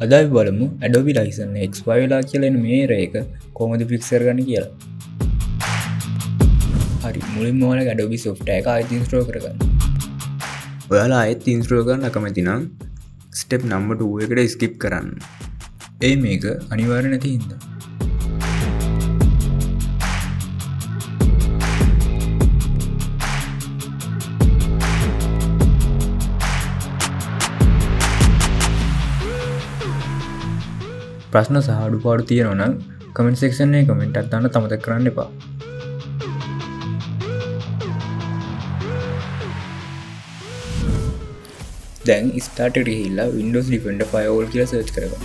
අද අපි බලමු Adobe License expire වෙලා කියලා එන මේ error එක කොහොමද fix කරගන්නේ කියලා. හරි මුලින්ම ඔයාලා Adobe software එක ආයෙත් install කරගන්න. ඔයාලා ආයෙත් install කරන්න අකමැති නම් step number 2 එකට skip කරන්න. මේක අනිවාර්ය නැති හින්දා. ප්‍රශ්න සහ අඩුපාඩු තියෙනවා නම් කමෙන්ට් සෙක්ෂන් එකේ කමෙන්ට් එකක් දාන්න අමතක කරන්න එපා. දැන් start එකට ගිහිල්ලා Windows Defender Firewall කියලා search කරගන්න.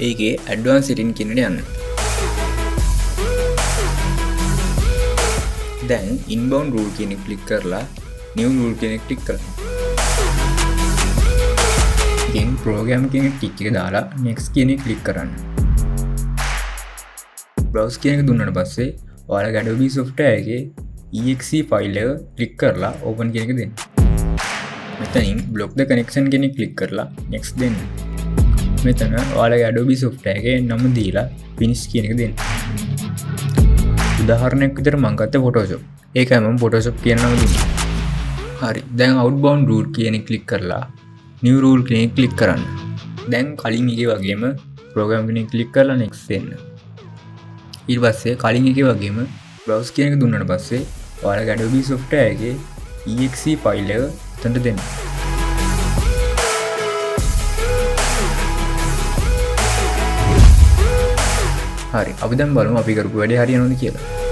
ඒකේ advanced setting කියන එකට යන්න. දැන් inbound rule කියන එක ක්ලික් කරලා new rule කියන එක ක්ලික් කරන්න. ඉතින් program කියන එක ටික එක දාලා next කියන එක ක්ලික් කරන්න. browse කියන එක දුන්නාට පස්සේ ඔයාලගේ Adobe software එකේ exe file එක ක්ලික් කරලා open කියන එක දෙන්න. මෙතනින් block the connection කියන එක ක්ලික් කරලා next දෙන්න. මෙතන ඔයාලගේ Adobe software එකේ නම දීලා finish කියන එක දෙන්න. උදාහරණයක් විදිහට මම ගත්ත Photoshop. ඒකයි මම Photoshop කියන නම දුන්නේ. හරි. දැන් outbound rule කියන එක ක්ලික් කරලා new rule කියන එක ක්ලික් කරන්න. දැන් කලින් එකේ වගේම program කියන එක ක්ලික් කරලා next දෙන්න. ඊට පස්සේ කලින් එකේ වගේම browse කියන එක දුන්නාට පස්සේ ඔයාලගේ Adobe software එකේ exe file එක උතන්ට දෙන්න. හරි අපි දැන් බලමු අපි කරපු වැඩේ හරියනවද කියලා.